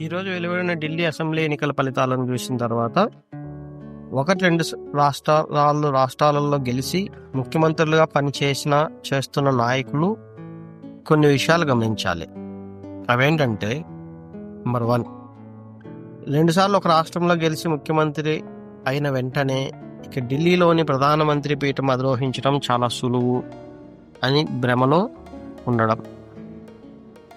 ఈరోజు వెలువడిన ఢిల్లీ అసెంబ్లీ ఎన్నికల ఫలితాలను చూసిన తర్వాత 1-2 రాష్ట్రాలలో గెలిచి ముఖ్యమంత్రులుగా చేస్తున్న నాయకులు కొన్ని విషయాలు గమనించాలి. అవేంటంటే, నెంబర్ 1, 2 సార్లు ఒక రాష్ట్రంలో గెలిచి ముఖ్యమంత్రి అయిన వెంటనే ఇక ఢిల్లీలోని ప్రధానమంత్రి పీఠం అధిరోహించడం చాలా సులువు అని భ్రమలో ఉండడం.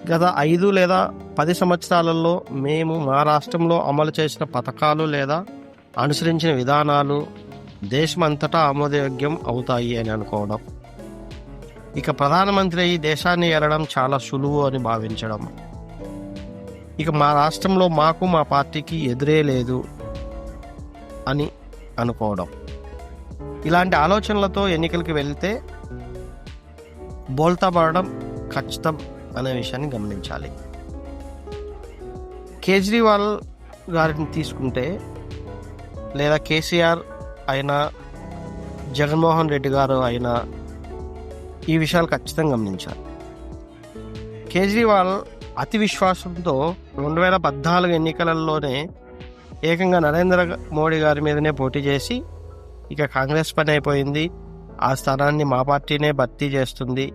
గత 5 లేదా 10 సంవత్సరాలలో మేము మా రాష్ట్రంలో అమలు చేసిన పథకాలు లేదా అనుసరించిన విధానాలు దేశమంతటా ఆమోదయోగ్యం అవుతాయి అని అనుకోవడం. ఇక ప్రధానమంత్రి అయి దేశాన్ని ఏలడం చాలా సులువు అని భావించడం. ఇక మా రాష్ట్రంలో మాకు మా పార్టీకి ఎదురే లేదు అని అనుకోవడం. ఇలాంటి ఆలోచనలతో ఎన్నికలకు వెళ్తే బోల్తా పడడం ఖచ్చితం అనే విషయాన్ని గమనించాలి. కేజ్రీవాల్ గారిని తీసుకుంటే, లేదా కేసీఆర్ అయినా జగన్మోహన్ రెడ్డి గారు అయినా ఈ విషయాలు ఖచ్చితంగా గమనించాలి. కేజ్రీవాల్ అతి విశ్వాసంతో 2014 ఎన్నికలలోనే ఏకంగా నరేంద్ర మోడీ గారి మీదనే పోటీ చేసి ఇక కాంగ్రెస్ పని అయిపోయింది, ఆ స్థానాన్ని మా పార్టీనే భర్తీ చేస్తుంది,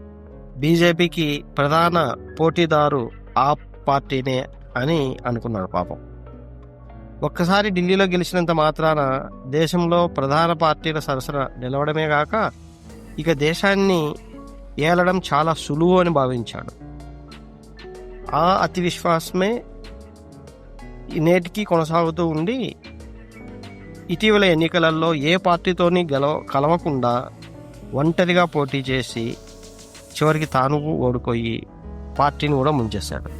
బీజేపీకి ప్రధాన పోటీదారు ఆ పార్టీనే అని అనుకున్నాడు. పాపం ఒక్కసారి ఢిల్లీలో గెలిచినంత మాత్రాన దేశంలో ప్రధాన పార్టీల సరసన నిలవడమే కాక ఇక దేశాన్ని ఏలడం చాలా సులువు అని భావించాడు. ఆ అతి విశ్వాసమే నేటికి కొనసాగుతూ ఉండి ఇటీవల ఎన్నికలలో ఏ పార్టీతోని కలవకుండా ఒంటరిగా పోటీ చేసి చివరికి తాను ఓడిపోయి పార్టీని కూడా ముంచేశాడు.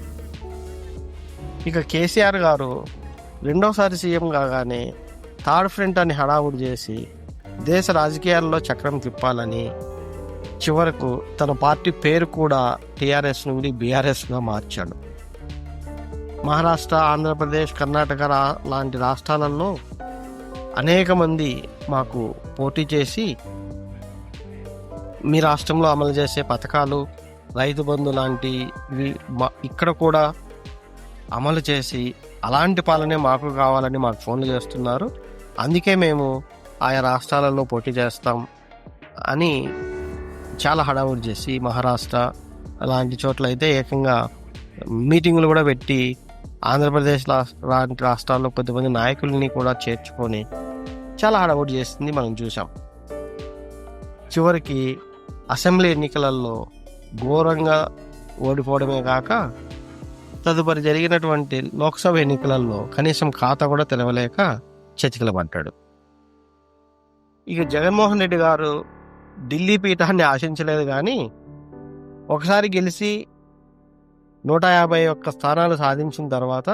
ఇక కేసీఆర్ గారు రెండోసారి సీఎం కాగానే థర్డ్ ఫ్రంట్ అని హడావుడి చేసి దేశ రాజకీయాల్లో చక్రం తిప్పాలని చివరకు తన పార్టీ పేరు కూడా టీఆర్ఎస్ నుండి బీఆర్ఎస్గా మార్చాడు. మహారాష్ట్ర, ఆంధ్రప్రదేశ్, కర్ణాటక లాంటి రాష్ట్రాలలో అనేక మంది మాకు పోటీ చేసి మీ రాష్ట్రంలో అమలు చేసే పథకాలు, రైతు బంధు లాంటివి ఇక్కడ కూడా అమలు చేసి అలాంటి పాలనే మాకు కావాలని మాకు ఫోన్లు చేస్తున్నారు, అందుకే మేము ఆయా రాష్ట్రాలలో పోటీ చేస్తాం అని చాలా హడావుడి చేసి మహారాష్ట్ర అలాంటి చోట్ల అయితే ఏకంగా మీటింగులు కూడా పెట్టి ఆంధ్రప్రదేశ్ లాంటి రాష్ట్రాల్లో కొద్దిమంది నాయకుల్ని కూడా చేర్చుకొని చాలా హడావుడి చేసింది మనం చూసాం. చివరికి అసెంబ్లీ ఎన్నికలలో ఘోరంగా ఓడిపోవడమే కాక తదుపరి జరిగినటువంటి లోక్సభ ఎన్నికలలో కనీసం ఖాతా కూడా తెలవలేక చతికిల పడ్డాడు. ఇక జగన్మోహన్ రెడ్డి గారు ఢిల్లీ పీఠాన్ని ఆశించలేదు, కానీ ఒకసారి గెలిచి 151 స్థానాలు సాధించిన తర్వాత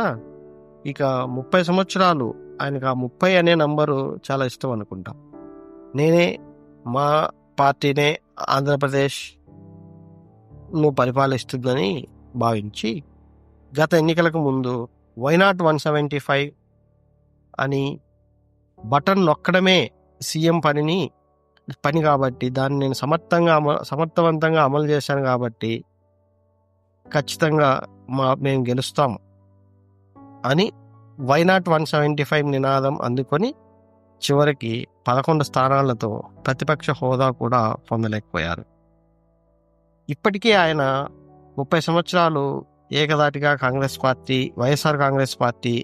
ఇక 30 సంవత్సరాలు ఆయనకు ఆ 30 అనే నంబరు చాలా ఇష్టం అనుకుంటాం. నేనే మా పార్టీనే ఆంధ్రప్రదేశ్ను పరిపాలిస్తుందని భావించి గత ఎన్నికలకు ముందు వైనాట్ 175 అని బటన్ నొక్కడమే సీఎం పని కాబట్టి దాన్ని నేను సమర్థవంతంగా అమలు చేశాను కాబట్టి ఖచ్చితంగా మేము గెలుస్తాం అని వైనాట్ 175 నినాదం అందుకొని చివరికి 11 స్థానాలతో ప్రతిపక్ష హోదా కూడా పొందలేకపోయారు. ఇప్పటికీ ఆయన 30 సంవత్సరాలు ఏకదాటిగా వైఎస్ఆర్ కాంగ్రెస్ పార్టీ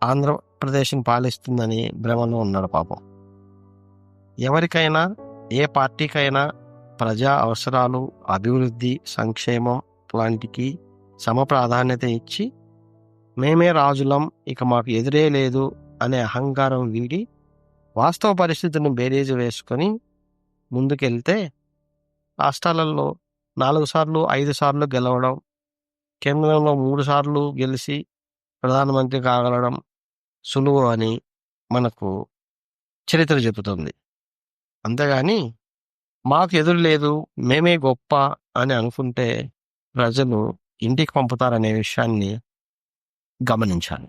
ఆంధ్రప్రదేశ్ని పాలిస్తుందని భ్రమలో ఉన్నాడు. పాపం ఎవరికైనా ఏ పార్టీకైనా ప్రజా అవసరాలు, అభివృద్ధి, సంక్షేమం లాంటికి ప్రాధాన్యత ఇచ్చి మేమే రాజులం, ఇక మాకు ఎదురే లేదు అనే అహంకారం వీడి వాస్తవ పరిస్థితిని బేరీజు వేసుకొని ముందుకెళ్తే రాష్ట్రాలలో 4 సార్లు 5 సార్లు గెలవడం, కేంద్రంలో 3 సార్లు గెలిచి ప్రధానమంత్రి కాగలడం సులువు అని మనకు చరిత్ర చెబుతుంది. అంతేగాని మాకు ఎదురు లేదు, మేమే గొప్ప అని అనుకుంటే ప్రజలు ఇంటికి పంపుతారనే విషయాన్ని గ్రహించాలి.